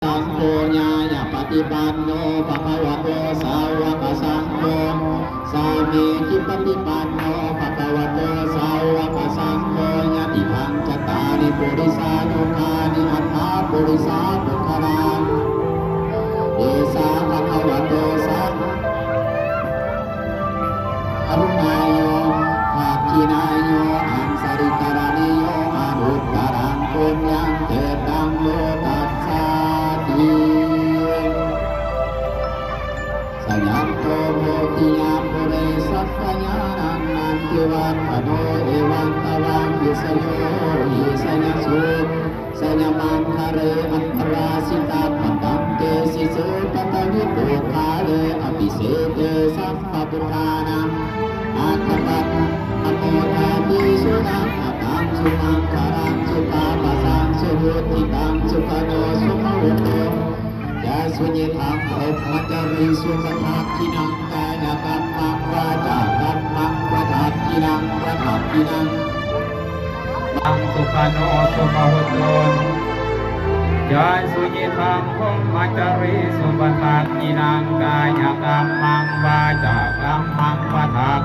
สังโฆญาญาปฏิปันโนภะคะวะโตสาวกสังโฆสามีจิปฏิปันโนภะคะวะโตสาวกสังโฆญาติทังจตาริปุริสานุภานิอัตถาปุริสาปุคลาเอสาภะคะวะโตสังอรุณายโยภาคินายโยอังสริกรณิโยอนุตตรังปุญญังเตตังโลกัสสาติสยัมโตโมติยามปุเรสัพพญานันนันติวัฏฏโนเอวังตวังยิสโยยิสยสุสยมังคะเรอัปปราสิตาปตัมเตสิสุปตวิปุคาเลอภิเศเตสัพพพุทธานังอาคตัตอโมทาติสุนังอตังสุมังคารังสุปาปะสังสุวุติตังสุขโนสุขวุโตยาสุญิทังพรหมจารีสุปทักขินังกายกรรมังวาจากรรมังวทักขินังวทักขินังตังสุขโนสุขวุโตยาสุญิทังพรหมจารีสุปทักขินังกายกรรมังวาจากรรมังวทัก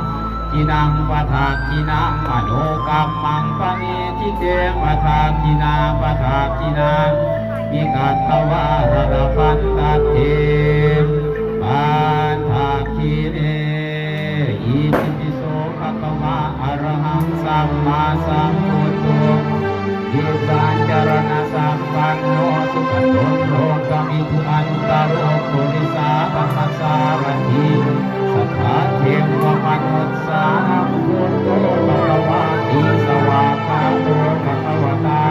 ขินังวทักขินังมโนกรรมังปะเมทิเตวทักขินังวทักขินังมิกัตตวาระพันตเทปันทักขิเนอิติปิโสภะคะวะอะระหังสัมมาสัมพุทโธอิสัญจารณสัมปันโนสุขโตโลกมิทุอันตโรปุริสาธรรมสารถิสัทธาเทวมนุสสานังพุทโธภะคะวะติสวากขาโตภะคะวะตา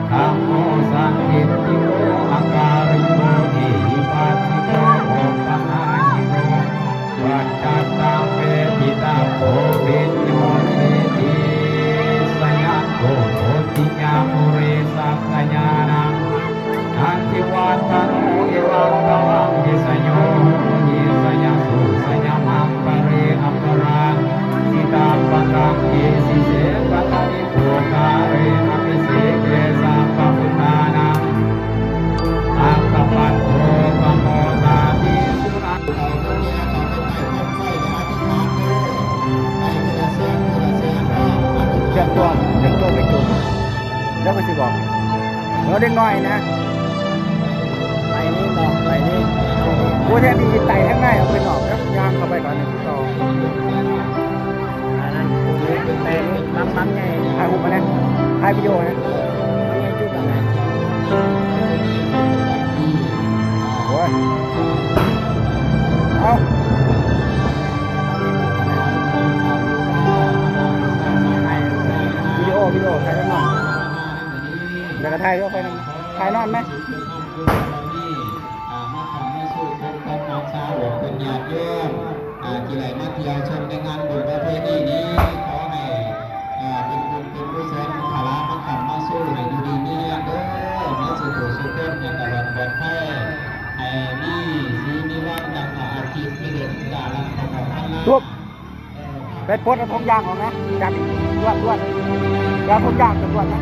ธัมโมสันติติโกอาการิโกเอหิปัสสิโกโอปัญญิโกวัจจัตตังเวทิตาโภวิญโยเนติสยัตโตโหติญามุเรสัพพญานังนันทิวัตโนเอวังตวังยิสโยยิสยสุสยมังปะเรอัปปราสิตาปะกังเอสิเสปะตะวิภูคาเรอภิเสเกสัพพพุทธานังอัคคปัตโตปะโมทาติสุนันเตรียมตัวไปจุดแล้วก็จะบอกเด็กน้อยนะไปนี่บอกไปนี่กูแทนที่ไต่ทั้งง่ายเอาไปหนอกแล้วย่างเข้าไปก่อนหนึ่งต่ออันนั้นกูเลยแต่ล้ำไงถ่ายรูปมาเนี่ยถ่ายวิดีโอนะไงจุดอะไรโอ้ยเอาวิดีโอถ่ายนอนเดี๋ยวก็ถ่ายด้วยไปนะถ่ายนอนไหมเป็นญาติโยมที่ไหลมาเที่ยวชมในงานบุญประเพณีนี้ขอให้เป็นบุญเป็นกุศลพลามาขับมาสู้ให้อยู่ดีนี่เด้อเมื่อสุขสุขในตลอดปลอดภัยให้มีสีมีวันดังอาทิตย์ไม่เดือดดาลังของท่านนะทุบไปโพสเอาทงยางออกนะจับล้วนยางทงยางจำนวนนะ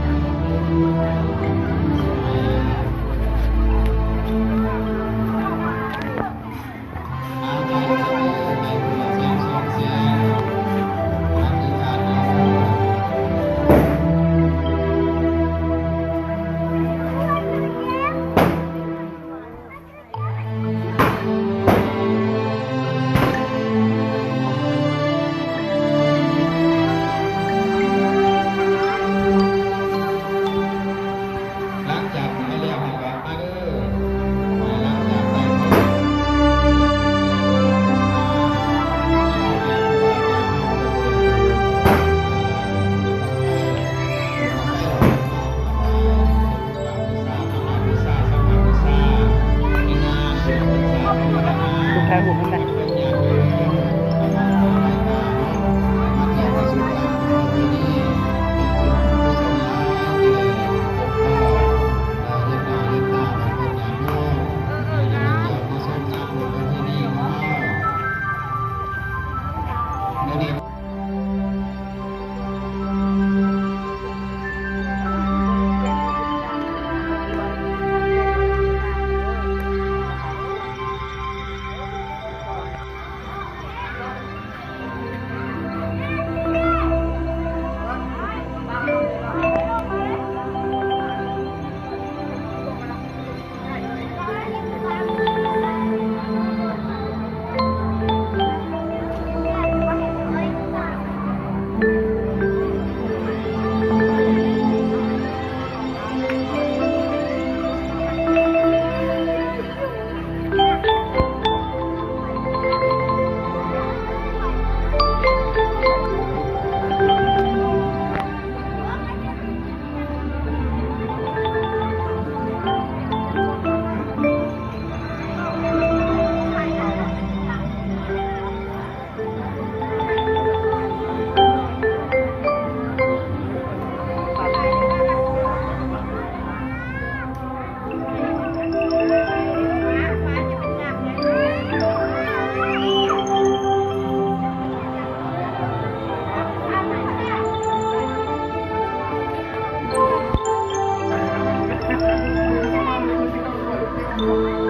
เ